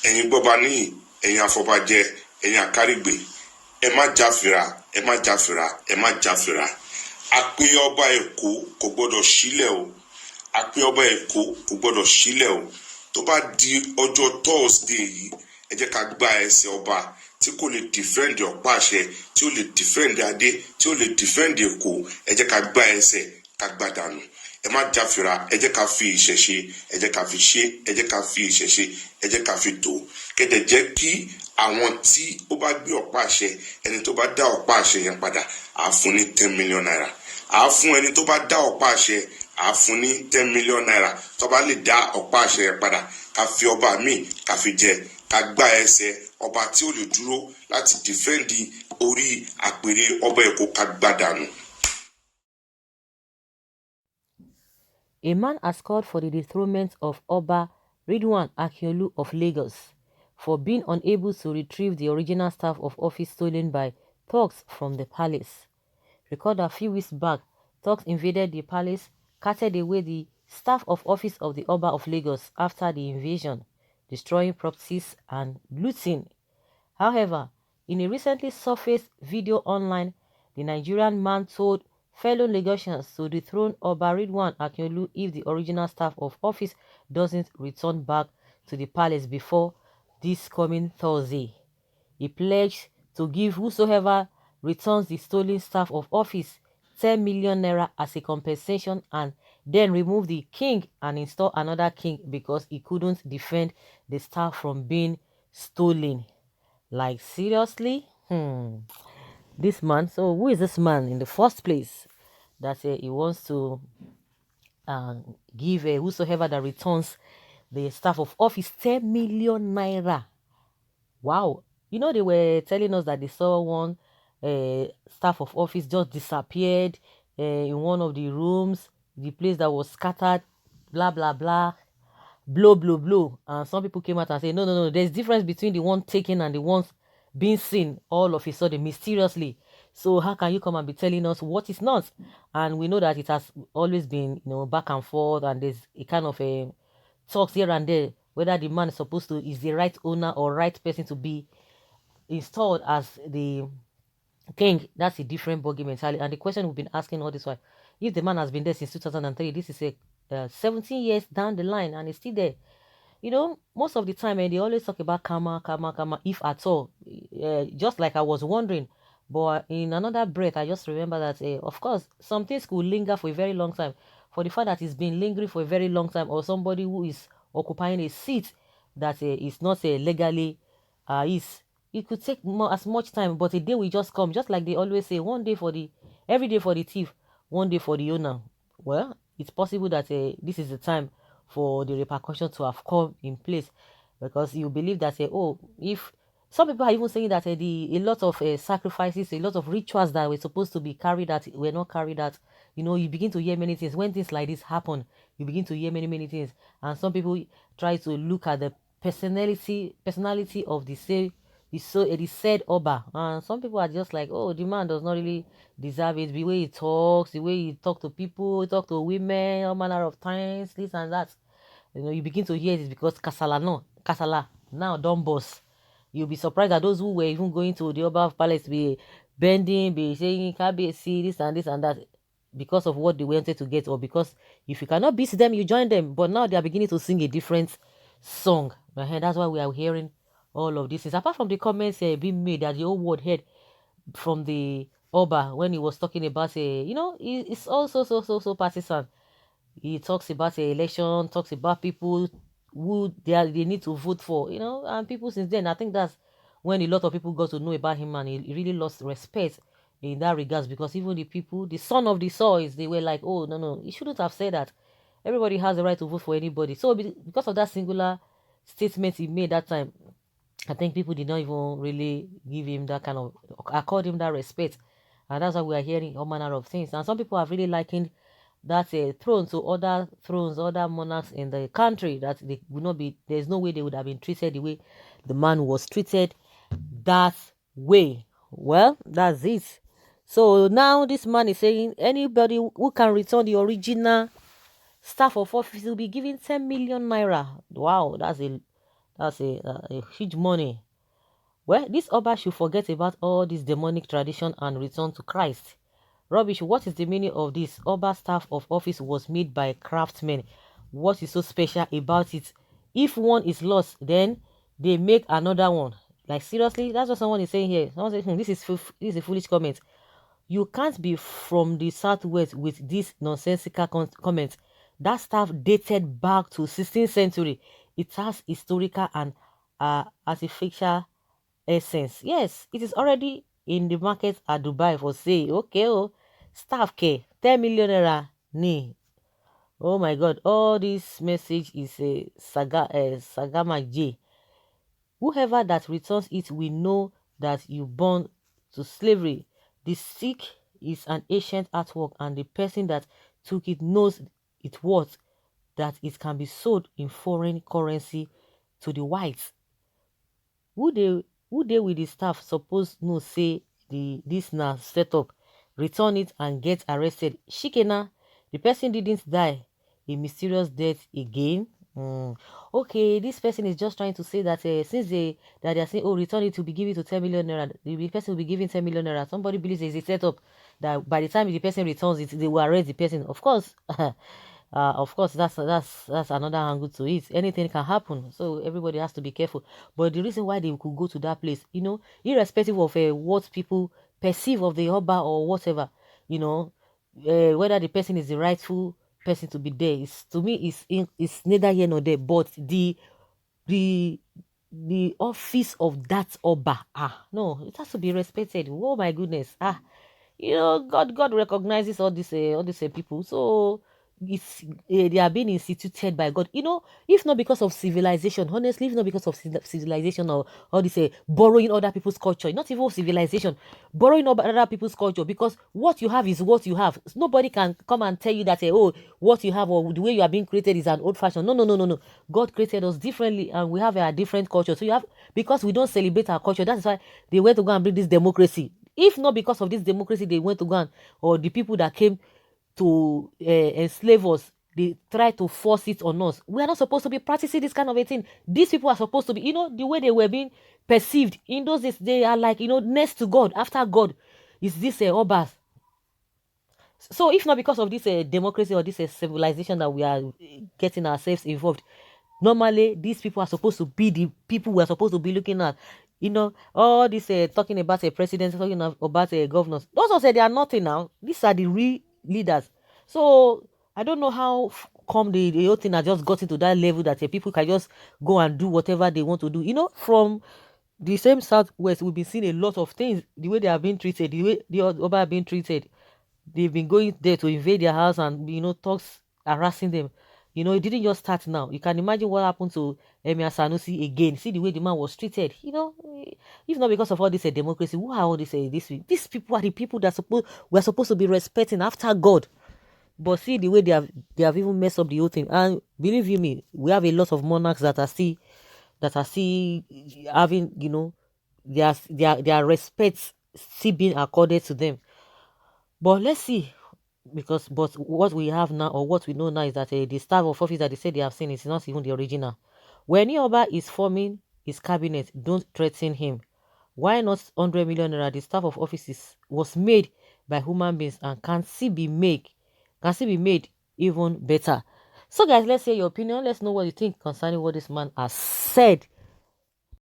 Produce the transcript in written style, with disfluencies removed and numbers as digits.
ẹ̀yin gbọ́ba níyì, ẹ̀yin afọbajẹ, ẹ̀yin àkárìgbè, ẹ má jáfira, ẹ má jáfira, ẹ má jáfira. Àpè ọba Èkó kò gbọ́dọ̀ sílẹ̀ o. Àpè ọba Èkó kò gbọ́dọ̀ sílẹ̀ o. Tó bá di ọjọ́ Thursday yìí, ẹ jẹ́ ká gba ẹsẹ̀ ọba tí kò lè defend ọ̀pá àṣẹ, tí ó lè defend adé, tí ó lè defend Èkó. Ẹ jẹ́ ká gba ẹsẹ̀, ká gba dànù. Ẹ má jáfira, ẹ jẹ́ ká fi ìṣẹ̀ṣe, ẹ jẹ́ ká fi ṣe, ẹ jẹ́ ká fi ìṣẹ̀ṣe, ẹ jẹ́ ká fi tò. Kẹ́dẹ̀ jẹ́ kí àwọn tí ó bá gbé ọ̀pá àṣẹ, ẹni tó bá dá ọ̀pá àṣẹ yẹn padà, á fún ní 10 million naira. Á fún ẹni tó bá dá ọ̀pá àṣẹ, á fún ní 10 million naira. Tó bá lè dá ọ̀pá àṣẹ yẹn padà, ká fi ọba míì ká fi jẹ, ká gbá ẹsẹ̀ ọba tí ó lè dúró láti dìfẹ́ǹdì orí àpèrè ọba Èkó, ká gbá dànù. A man has called for the dethronement of Oba Ridwan Akiolu of Lagos for being unable to retrieve the original staff of office stolen by thugs from the palace. Recall a few weeks back, thugs invaded the palace, carted away the staff of office of the Oba of Lagos after the invasion, destroying properties and looting. However, in a recently surfaced video online, the Nigerian man told fellow Lagosians to dethrone Oba Ridwan Akiolu if the original staff of office doesn't return back to the palace before this coming Thursday. He pledged to give whosoever returns the stolen staff of office 10 million naira as a compensation and then remove the king and install another king because he couldn't defend the staff from being stolen. Like, seriously? This man, so who is this man in the first place that he wants to give whosoever that returns the staff of office 10 million naira? Wow. You know, they were telling us that they saw one staff of office just disappeared in one of the rooms, the place that was scattered, blah, blah, blah, blow, blow, blow. And some people came out and said, no, there's difference between the one taken and the ones being seen all of a sudden mysteriously. So how can you come and be telling us what is not? And we know that it has always been, back and forth, and there's a kind of a talks here and there whether the man is the right owner or right person to be installed as the king. That's a different ballgame entirely. And the question we've been asking all this while, if the man has been there since 2003, this is a 17 years down the line and he's still there. Most of the time, they always talk about karma, if at all. Just like I was wondering, but in another breath, I just remember that, of course, some things could linger for a very long time. For the fact that it's been lingering for a very long time, or somebody who is occupying a seat that is not legally it could take as much time, but a day will just come, just like they always say, every day for the thief, one day for the owner. Well, it's possible that this is the time for the repercussions to have come in place, because you believe that if some people are even saying that a lot of sacrifices, a lot of rituals that were supposed to be carried out were not carried out. You begin to hear many things when things like this happen. You begin to hear many things, and some people try to look at the personality of the said Oba, and some people are just like, the man does not really deserve it. The way he talks, the way he talk to people, talk to women, all manner of times, this and that. You begin to hear this because Kasala now don't boss. You'll be surprised that those who were even going to the Oba Palace be bending, be saying, see this and that, because of what they wanted to get, or because if you cannot beat them, you join them. But now they are beginning to sing a different song. That's why we are hearing all of this. Apart from the comments being made that the old word heard from the Oba when he was talking about, it's also so partisan. He talks about election, talks about people who they need to vote for, and people since then, I think that's when a lot of people got to know about him, and he really lost respect in that regards, because even the people, the son of the soils, they were like, oh, no, he shouldn't have said that. Everybody has the right to vote for anybody. So because of that singular statement he made that time, I think people did not even really give him that kind of, accord him that respect. And that's why we are hearing all manner of things. And some people have really likened that throne to other thrones, other monarchs in the country, that they would not be, there's no way they would have been treated the way the man was treated that way. Well, that's it. So now this man is saying anybody who can return the original staff of office will be given 10 million naira. Wow, that's a huge money. Well, this Oba should forget about all this demonic tradition and return to Christ. Rubbish, what is the meaning of this? Oba staff of office was made by craftsmen. What is so special about it? If one is lost, then they make another one. Like seriously, that's what someone is saying here. Someone says, this is a foolish comment. You can't be from the southwest with this nonsensical comment. That stuff dated back to 16th century. It has historical and artificial essence. Yes, it is already in the market at Dubai for sale. Okay, oh, staff K, 10 million naira. Ni. Oh my God, all this message is a Sagama J. Whoever that returns it will know that you born to slavery. The sick is an ancient artwork, and the person that took it knows it worth that it can be sold in foreign currency to the whites. Who they with the staff suppose no say this now set up, return it and get arrested. Shikena, the person didn't die a mysterious death again. Okay, this person is just trying to say that since they are saying, oh, return it to be given to 10 million naira, the person will be given 10 million naira. Somebody believes it's a setup that by the time the person returns it, they will arrest the person. Of course, that's another angle to it. Anything can happen, so everybody has to be careful. But the reason why they could go to that place, irrespective of what people perceive of the Oba or whatever, whether the person is the rightful person to be there, to me, it's neither here nor there. But the office of that Oba, no, it has to be respected. Oh my goodness, God recognizes all these people. So they are being instituted by God. If not because of civilization, honestly, if not because of civilization or all this borrowing other people's culture, not even civilization, borrowing other people's culture, because what you have is what you have. Nobody can come and tell you that oh, what you have or the way you are being created is an old fashion. No, no, no, no, no. God created us differently, and we have a different culture. So you have, because we don't celebrate our culture, that's why they went to go and bring this democracy. If not because of this democracy, they went to go and, or the people that came to enslave us, they try to force it on us. We are not supposed to be practicing this kind of a thing. These people are supposed to be, the way they were being perceived in those days, they are like, next to God, after God is this Obas. So if not because of this democracy or this civilization that we are getting ourselves involved, normally these people are supposed to be the people we are supposed to be looking at. All this talking about a president, talking about a governors. Those who say they are nothing now. These are the real leaders. So I don't know how come the whole thing has just got into that level that people can just go and do whatever they want to do. From the same southwest, we've been seeing a lot of things. The way they are being treated, the way the Oba are being treated. They've been going there to invade their house and talks harassing them. It didn't just start now. You can imagine what happened to Emir Sanusi again. See the way the man was treated. If not because of all this democracy, who are all these people are the people that we're supposed to be respecting after God. But see the way they have even messed up the whole thing. And believe you me, we have a lot of monarchs that are still having their respect still being accorded to them. But let's see, but what we have now, or what we know now, is that the staff of office that they say they have seen is not even the original. When Yoba is forming his cabinet, don't threaten him. Why not 100 million naira? The staff of offices was made by human beings and can still be made even better. So guys, let's hear your opinion. Let's know what you think concerning what this man has said